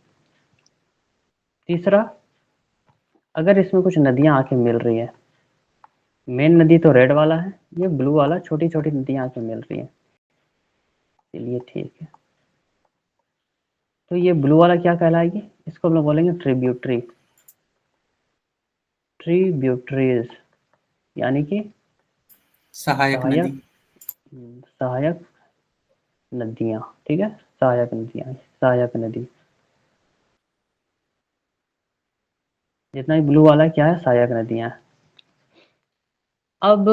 तीसरा, अगर इसमें कुछ नदियां आके मिल रही है, मेन नदी तो रेड वाला है, ये ब्लू वाला छोटी छोटी नदियां आके मिल रही है, चलिए ठीक है। तो ये ब्लू वाला क्या कहलाएगी, इसको हम लोग बोलेंगे ट्रिब्यूटरी। ट्रिब्यूटरीज यानी कि सहायक सहायक, नदी। सहायक नदियां, ठीक है, सहायक नदियां, सहायक नदी। जितना भी ब्लू वाला क्या है, सहायक नदियां हैं। अब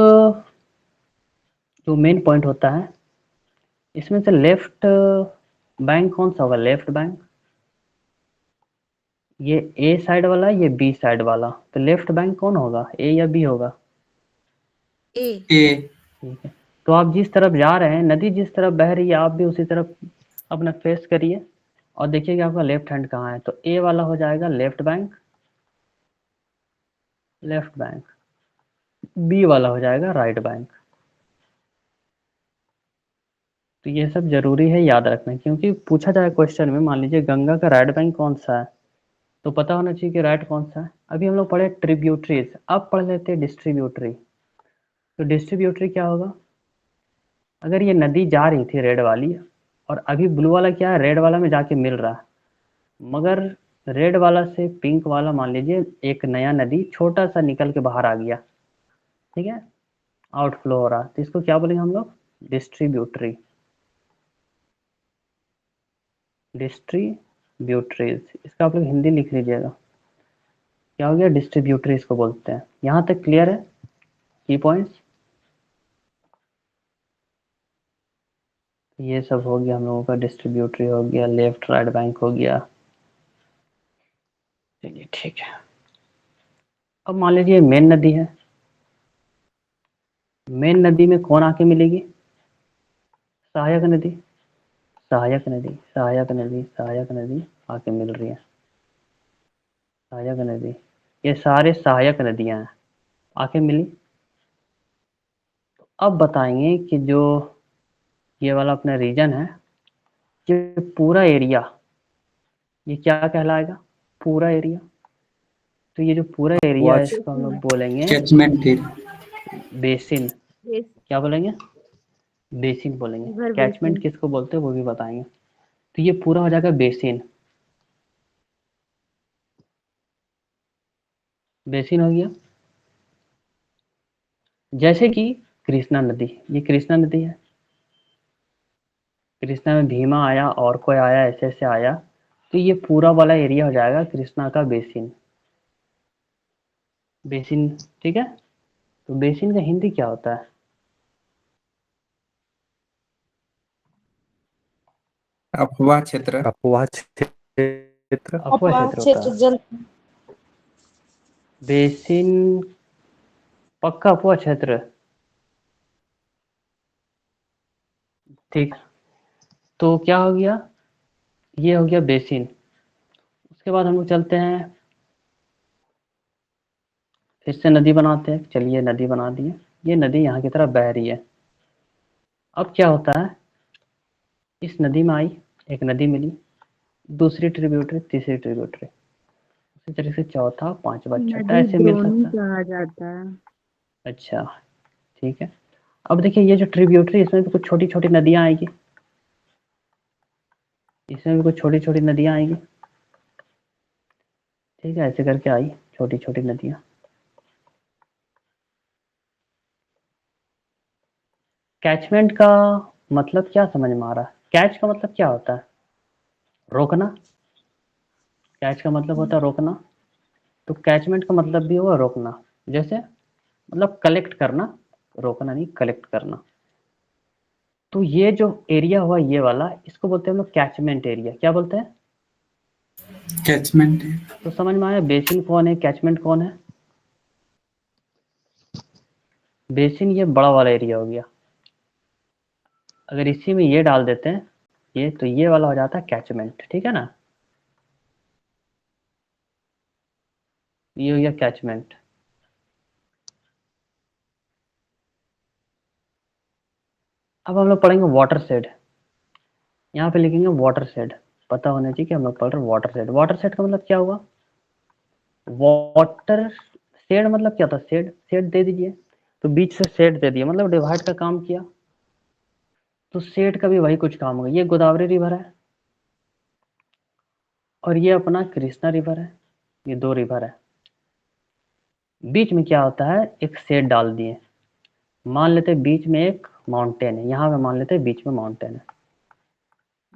जो मेन पॉइंट होता है, इसमें से लेफ्ट बैंक कौन सा होगा, लेफ्ट बैंक, ये ए साइड वाला है, ये बी साइड वाला, तो लेफ्ट बैंक कौन होगा, ए या बी होगा, ए। ए। ठीक है। तो आप जिस तरफ जा रहे हैं, नदी जिस तरफ बह रही है, आप भी उसी तरफ अपना फेस करिए और देखिए कि आपका लेफ्ट हैंड कहाँ है। तो ए वाला हो जाएगा left bank, left bank, B वाला हो जाएगा राइट बैंक। तो ये सब जरूरी है याद रखना, क्योंकि पूछा जाए क्वेश्चन में, मान लीजिए गंगा का राइट बैंक कौन सा है, तो पता होना चाहिए कि राइट कौन सा है। अभी हम लोग पढ़े ट्रिब्यूटरीज, अब पढ़ लेते हैं डिस्ट्रीब्यूटरी। तो डिस्ट्रीब्यूटरी क्या होगा, अगर ये नदी जा रही थी रेड वाली, और अभी ब्लू वाला क्या है, रेड वाला में जाके मिल रहा है, मगर रेड वाला से पिंक वाला मान लीजिए एक नया नदी छोटा सा निकल के बाहर आ गया, ठीक है, आउटफ्लो हो रहा, तो इसको क्या बोलेंगे हम लोग, डिस्ट्रीब्यूटरी। डिस्ट्रीब्यूटरीज, इसका आप लोग हिंदी लिख लीजिएगा, क्या हो गया, डिस्ट्रीब्यूटरी इसको बोलते हैं। यहाँ तक क्लियर है, की पॉइंट्स, ये सब हो गया हम लोगों का, डिस्ट्रीब्यूटरी हो गया, लेफ्ट राइट बैंक हो गया, चलिए ठीक है। अब मान लीजिए मेन नदी है, मेन नदी में कौन आके मिलेगी, सहायक नदी, सहायक नदी, सहायक नदी, सहायक नदी आके मिल रही है, सहायक नदी, ये सारे सहायक नदियां हैं, आके मिली। अब बताएंगे कि जो ये वाला अपना रीजन है, ये पूरा एरिया, ये क्या कहलाएगा, पूरा एरिया। तो ये जो पूरा एरिया है, वाच इसको हम लोग बोलेंगे कैचमेंट एरिया। बेसिन। यस। क्या बोलेंगे, बेसिन बोलेंगे। River catchment basin. किसको बोलते हैं वो भी बताएंगे। तो ये पूरा हो जाएगा बेसिन, बेसिन हो गया। जैसे कि कृष्णा नदी, ये कृष्णा नदी है, कृष्णा में भीमा आया और कोई आया, ऐसे ऐसे आया, तो ये पूरा वाला एरिया हो जाएगा कृष्णा का बेसिन, बेसिन, ठीक है। तो बेसिन का हिंदी क्या होता है, अफवाह क्षेत्र। अपवाह क्षेत्र। अफवाह अपवाह क्षेत्र होता क्षेत्र है। जल। बेसिन पक्का अफवाह क्षेत्र, ठीक। तो क्या हो गया, ये हो गया बेसिन। उसके बाद हम लोग चलते हैं, फिर से नदी बनाते हैं, चलिए नदी बना दिए, ये नदी यहाँ की तरफ बह रही है। अब क्या होता है, इस नदी में आई, एक नदी मिली, दूसरी ट्रिब्यूटरी, तीसरी ट्रिब्यूटरी, उसी तरीके से चौथा, पांचवा, छठा, नदी ऐसे मिल द्रोणी सकता है। कहा जाता है। अच्छा, ठीक है। अब देखिए ये जो ट्रिब्यूटरी, इसमें भी कुछ छोटी छोटी नदियां आएगी, इसमें भी कुछ छोटी छोटी नदियां आएगी, ठीक है, ऐसे करके आई छोटी छोटी नदियां। कैचमेंट का मतलब क्या समझ में आ रहा है, कैच का मतलब क्या होता है, रोकना, कैच का मतलब होता है रोकना। तो कैचमेंट का मतलब भी हुआ रोकना, जैसे मतलब कलेक्ट करना, रोकना नहीं, कलेक्ट करना। तो ये जो एरिया हुआ ये वाला, इसको बोलते हैं हम लोग कैचमेंट एरिया। क्या बोलते हैं, कैचमेंट। तो समझ में आया, बेसिन कौन है, कैचमेंट कौन है। बेसिन ये बड़ा वाला एरिया हो गया, अगर इसी में ये डाल देते हैं ये, तो ये वाला हो जाता है कैचमेंट, ठीक है ना, ये हो गया कैचमेंट। अब हम लोग पढ़ेंगे वाटर शेड। यहाँ पे लिखेंगे वाटर शेड, पता होना चाहिए कि हम लोग पढ़ रहे हैं वाटर शेड। वाटर शेड का मतलब क्या हुआ? वाटर शेड मतलब क्या था? शेड, शेड दे दीजिए, तो बीच से शेड दे दिया, मतलब डिवाइड का काम किया। तो शेड का भी वही कुछ काम होगा। ये गोदावरी रिवर है और ये अपना कृष्णा रिवर है, ये दो रिवर है। बीच में क्या होता है? एक शेड डाल दिए। मान लेते हैं बीच में एक माउंटेन है, यहाँ पे मान लेते हैं बीच में माउंटेन है,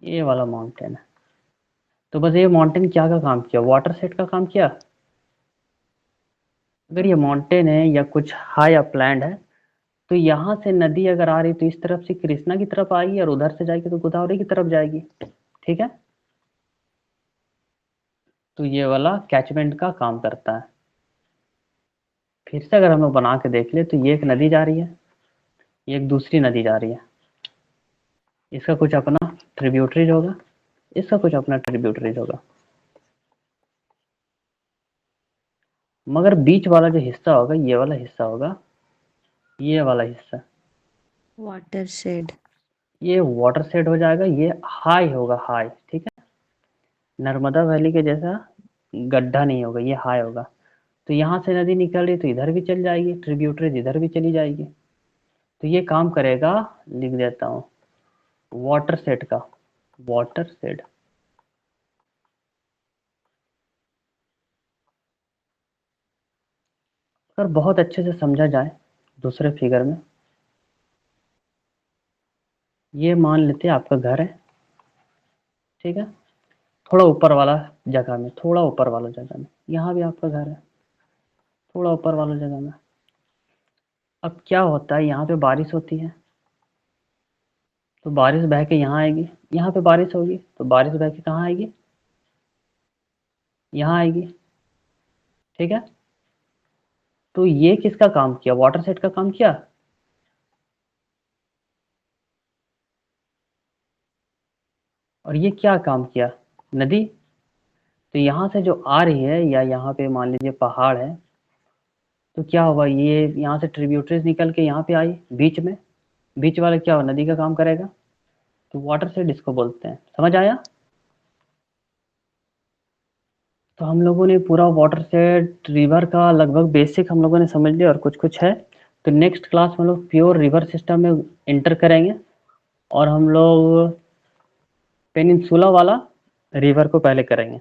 ये वाला माउंटेन है। तो बस ये माउंटेन क्या का काम किया? वाटर शेड का काम किया। अगर ये माउंटेन है या कुछ हाई अपलैंड है, तो यहाँ से नदी अगर आ रही तो इस तरफ से कृष्णा की तरफ आएगी और उधर से जाएगी तो गोदावरी की तरफ जाएगी। ठीक है, तो ये वाला कैचमेंट का काम करता है। फिर से अगर हम लोग बना के देख ले तो ये एक नदी जा रही है, ये एक दूसरी नदी जा रही है, इसका कुछ अपना ट्रिब्यूटरीज होगा, इसका कुछ अपना ट्रिब्यूटरीज होगा। मगर बीच वाला जो हिस्सा होगा, ये वाला हिस्सा होगा, ये वाला हिस्सा, वाटर शेड। ये वाटर शेड हो जाएगा। ये हाई होगा, हाई। ठीक है, नर्मदा वैली के जैसा गड्ढा नहीं होगा, ये हाई होगा। तो यहाँ से नदी निकल रही तो इधर भी चल जाएगी, ट्रिब्यूटरीज इधर भी चली जाएगी। तो ये काम करेगा, लिख देता हूँ, वाटर शेड का, वाटर शेड। अगर बहुत अच्छे से समझा जाए दूसरे फिगर में, ये मान लेते हैं आपका घर है, ठीक है, थोड़ा ऊपर वाला जगह में, थोड़ा ऊपर वाला जगह में, यहाँ भी आपका घर है, थोड़ा ऊपर वाला जगह में। अब क्या होता है, यहाँ पे बारिश होती है तो बारिश बह के यहाँ आएगी, यहाँ पे बारिश होगी तो बारिश बह के कहाँ आएगी? यहाँ आएगी। ठीक है, तो ये किसका काम किया? वाटर सेट का काम किया। और ये क्या काम किया? नदी। तो यहाँ से जो आ रही है, या यहाँ पे मान लीजिए पहाड़ है, तो क्या हुआ, ये यहाँ से ट्रिब्यूटरीज निकल के यहाँ पे आई बीच में, बीच वाला क्या हुआ? नदी का काम करेगा। तो वाटर सेट इसको बोलते हैं। समझ आया? तो हम लोगों ने पूरा वाटर सेट रिवर का लगभग बेसिक हम लोगों ने समझ लिया, और कुछ कुछ है। तो नेक्स्ट क्लास में हम लोग प्योर रिवर सिस्टम में इंटर करेंगे, और हम लोग पेनिनसुला वाला रिवर को पहले करेंगे।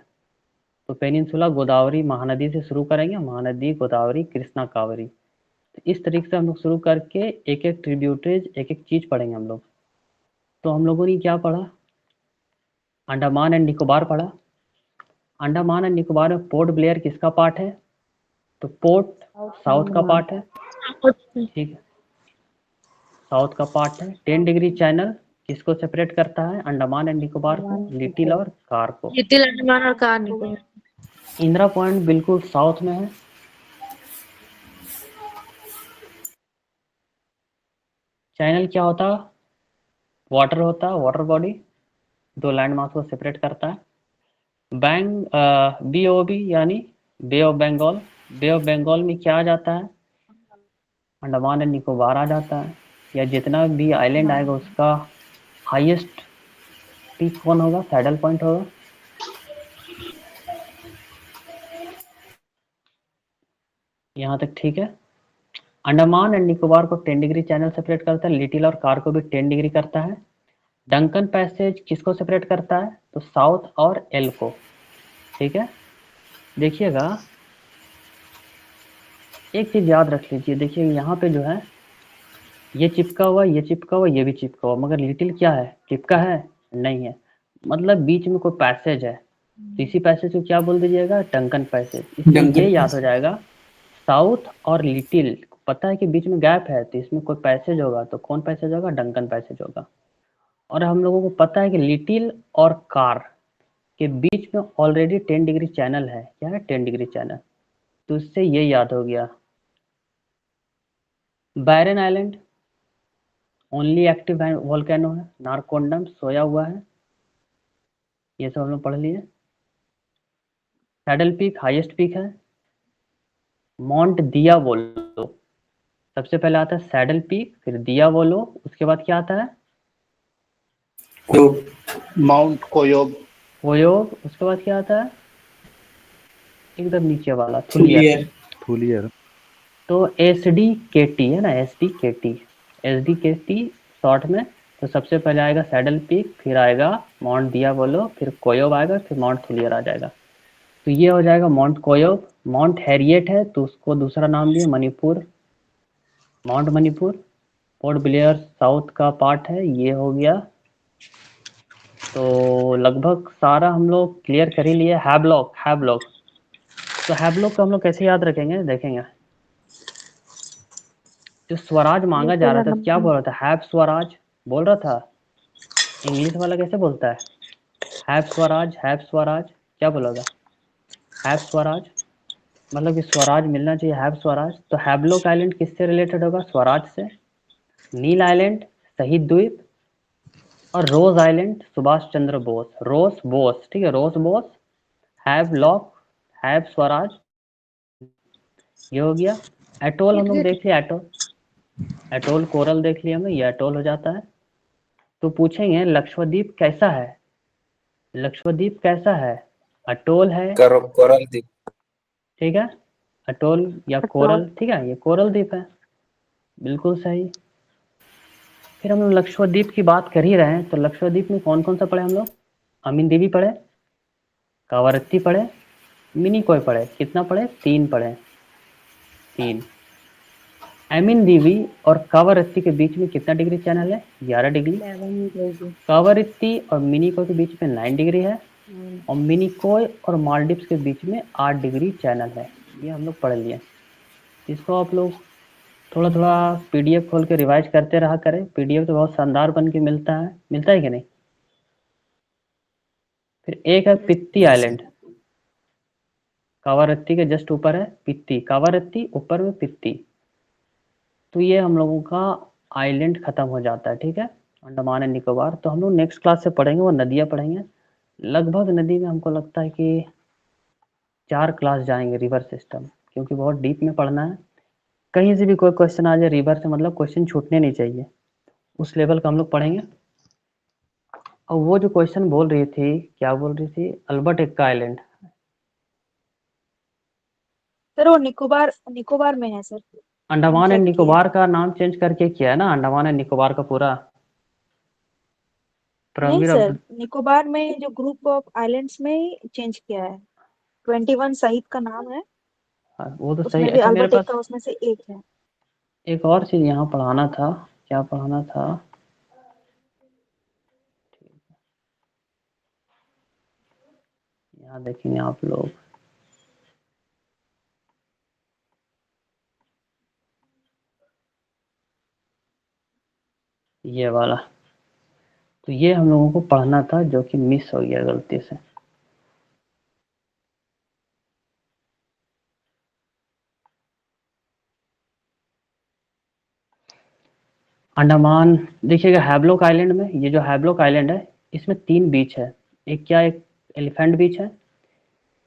तो पेनिनसुला गोदावरी महानदी से शुरू करेंगे, महानदी गोदावरी कृष्णा कावेरी। तो इस तरीके से हम लोग शुरू करके एक एक ट्रिब्यूटरीज, एक एक चीज पढ़ेंगे हम लोग। तो हम लोगों ने क्या पढ़ा? अंडमान एंड निकोबार पढ़ा। अंडमान एंड निकोबार में पोर्ट ब्लेयर किसका पार्ट है? तो पोर्ट साउथ का पार्ट है। ठीक है, साउथ का पार्ट है। 10 डिग्री चैनल किसको सेपरेट करता है? अंडमान एंड निकोबार को, लिटिल और कार को। लिटिल अंडमान और कार निकोबार। इंदिरा पॉइंट बिल्कुल साउथ में है। चैनल क्या होता? वाटर होता, वाटर बॉडी, दो लैंड मास को सेपरेट करता है। BOB यानी Bay of Bengal, Bay of Bengal में क्या आ जाता है? अंडमान एंड निकोबार आ जाता है। या जितना भी आइलैंड आएगा उसका हाईएस्ट पीक कौन होगा? सैडल पॉइंट होगा। यहाँ तक ठीक है। अंडमान एंड निकोबार को 10 डिग्री चैनल सेपरेट करता है, लिटिल और कार को भी 10 डिग्री करता है। डंकन पैसेज किसको सेपरेट करता है? तो साउथ और एल को। ठीक है, देखिएगा एक चीज याद रख लीजिए, देखिए यहाँ पे जो है ये चिपका हुआ, ये चिपका हुआ, ये भी चिपका हुआ, मगर लिटिल क्या है? चिपका है? नहीं है, मतलब बीच में कोई पैसेज है। तो इसी पैसेज को क्या बोल दीजिएगा? Duncan passage. इसलिए डंकन ये याद हो पैसेज। जाएगा, साउथ और लिटिल पता है कि बीच में गैप है, तो इसमें कोई पैसेज होगा, तो कौन पैसेज होगा? डंकन पैसेज होगा। और हम लोगों को पता है कि लिटिल और कार के बीच में ऑलरेडी 10 डिग्री चैनल है। क्या है? 10 डिग्री चैनल। तो इससे ये याद हो गया। बैरन आइलैंड ओनली एक्टिव वोल्केनो है, नारकोंडम सोया हुआ है, ये सब हम लोग पढ़ लिए। सैडल पीक हाईएस्ट पीक है। माउंट दियावोलो, सबसे पहले आता है सैडल पीक, फिर दियावोलो, उसके बाद क्या आता है? कोयोग, माउंट कोयोग, कोयोग, उसके बाद क्या आता है? एकदम नीचे वाला थुलियर। थुलियर, थूलियर, तो एस डी के टी है ना, एस डी के टी, एस डी के टी शॉर्ट में। तो सबसे पहले आएगा सैडल पीक, फिर आएगा माउंट दियाबोलो, फिर कोयोग आएगा, फिर माउंट थुलियर आ जाएगा। तो ये हो जाएगा माउंट कोयोग। माउंट हैरियट है तो उसको दूसरा नाम दिया Manipur, mount Manipur. Port Blair south का पार्ट है, ये हो गया। तो लगभग सारा हम लोग क्लियर कर ही लिए। हैवलॉक, हैवलॉक, तो हैवलॉक को हम लोग कैसे याद रखेंगे, देखेंगे। जो स्वराज मांगा जा लिटिल रहा था तो क्या अंडमान। बोल रहा था? हैव स्वराज बोल रहा था। इंग्लिश वाला कैसे बोलता है? हैव स्वराज, हैव स्वराज, क्या बोलोगा? हैव स्वराज, मतलब कि स्वराज मिलना चाहिए, हैव स्वराज। तो हैवलॉक आइलैंड किससे रिलेटेड होगा? स्वराज से। नील आइलैंड शहीद द्वीप, और Ross Island Subhash Chandra Bose, Ross Bose, ठीक है, रोस बोस। हैव लॉक, हैव स्वराज, ये हो गया। एटोल हम लोग देख लिया, एटोल, एटोल कोरल देख लिया हमने, ये एटोल हो जाता है। तो पूछेंगे लक्षद्वीप कैसा है? लक्षद्वीप कैसा है? अटोल है, कोरल द्वीप, ठीक है, अटोल या अटोल। कोरल, ठीक है, ये कोरल द्वीप है, बिल्कुल सही। फिर हम लोग लक्षद्वीप की बात कर ही रहे हैं, तो लक्षद्वीप में कौन कौन सा पढ़े हम लोग? अमीन देवी पढ़े, कावारत्ती पढ़े, मिनिकॉय पढ़े। कितना पढ़े? 3 पढ़े, 3। अमीन देवी और कावारत्ती के बीच में कितना डिग्री चैनल है? 11 डिग्री। 11 degree. कावारत्ती और मिनिकॉय के बीच में 9 डिग्री है, Hmm. और मिनिकॉय और मालदीव्स के बीच में 8 डिग्री चैनल है। ये हम लोग पढ़ लिए। इसको आप लोग थोड़ा थोड़ा पीडीएफ खोल के रिवाइज करते रहा करें। पीडीएफ तो बहुत शानदार बन के मिलता है कि नहीं? फिर एक है पित्ती जी सर। आइलैंड, कावारत्ती के जस्ट ऊपर है पित्ती, कावारत्ती ऊपर में पित्ती। तो ये हम लोगों का आइलैंड खत्म हो जाता है, ठीक है, अंडमान एंड निकोबार। तो हम लोग नेक्स्ट क्लास से पढ़ेंगे, वो नदियाँ पढ़ेंगे। लगभग नदी में हमको लगता है कि 4 क्लास जाएंगे रिवर सिस्टम, क्योंकि बहुत डीप में पढ़ना है। कहीं से भी कोई क्वेश्चन आ जाए रिवर से, मतलब क्वेश्चन छूटने नहीं चाहिए, उस लेवल का हम लोग पढ़ेंगे। और वो जो क्वेश्चन बोल रही थी, क्या बोल रही थी? Albert Ekka island. सर वो निकोबार, निकोबार में है सर, मैंने अंडमान एंड चेक किया। निकोबार का नाम चेंज करके किया है ना, अंडमान एंड निकोबार का पूरा। नहीं परमवीर सर, अब्दुल, निकोबार में जो ग्रुप ऑफ आइलैंड्स में ही चेंज किया है। 21 शहीद का नाम है, हाँ, वो तो सही। उसमें भी अच्छा मेरे अल्बर्ट पास एक्का उसमें से एक है। एक और चीज़ यहाँ पढ़ाना था, क्या पढ़ाना था? यहाँ देखेंगे आप लोग, ये वाला। तो ये हम लोगों को पढ़ना था, जो कि मिस हो गया गलती से। अंडमान देखिएगा, हैवलॉक आइलैंड में, ये जो हैवलॉक आइलैंड है, इसमें 3 बीच है। एक क्या, एक एलिफेंट बीच है,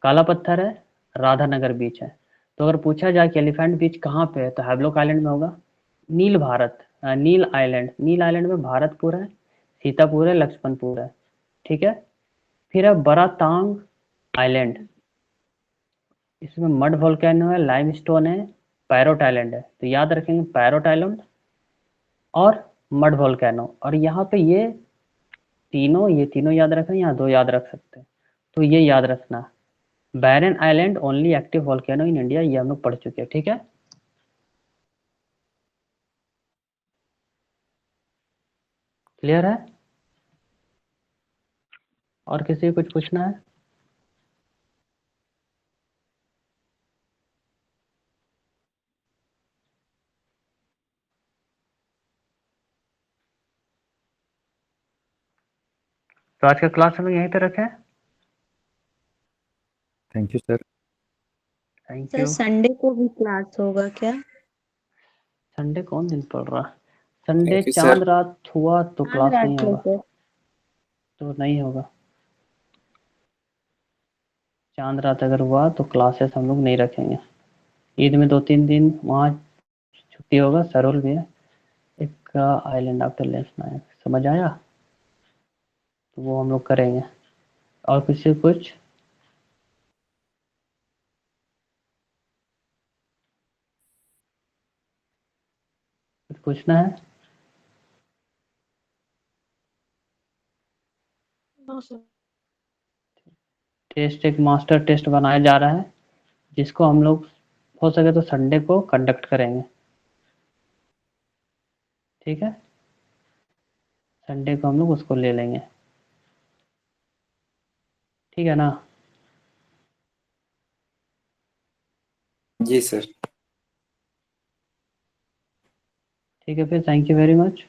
काला पत्थर है, राधानगर बीच है। तो अगर पूछा जाए कि एलिफेंट बीच कहाँ पे है, तो हैवलॉक आइलैंड में होगा। नील भारत, नील आइलैंड, नील आइलैंड में भारतपुर है, सीतापुर है, लक्ष्मणपुर है, ठीक है। फिर है बड़ा तांग आइलैंड, इसमें मड वोल्केनो है, लाइमस्टोन है, पैरोट आइलैंड है। तो याद रखेंगे पैरोट आइलैंड और मड वोल्केनो। और यहाँ पे ये तीनों याद रखें, यहाँ 2 याद रख सकते हैं। तो ये याद रखना, Barren Island only active volcano in India, ये हम लोग पढ़ चुके हैं, ठीक है। क्लियर है? और किसी को कुछ पूछना है? तो आज का क्लास हम लोग यहीं पे रखें। Thank you sir. Thank sir you. Sunday को भी क्लास होगा क्या? संडे कौन दिन पड़ रहा? संडे थैंक यू चांद सर। रात हुआ तो हाँ क्लास नहीं रात को होगा, सर। तो नहीं होगा। चांद रात अगर हुआ तो क्लासेस हम लोग नहीं रखेंगे। ईद में 2-3 दिन वहाँ छुट्टी होगा, सरोल में है एक आइलैंड आफ्टर लेंस नायक, समझ आया? तो वो हम लोग करेंगे। और किसी को कुछ? कुछ पूछना है? टेस्ट एक मास्टर टेस्ट बनाया जा रहा है, जिसको हम लोग हो सके तो संडे को कंडक्ट करेंगे। ठीक है, संडे को हम लोग उसको ले लेंगे। ठीक है ना? जी सर। ठीक है, फिर थैंक यू वेरी मच।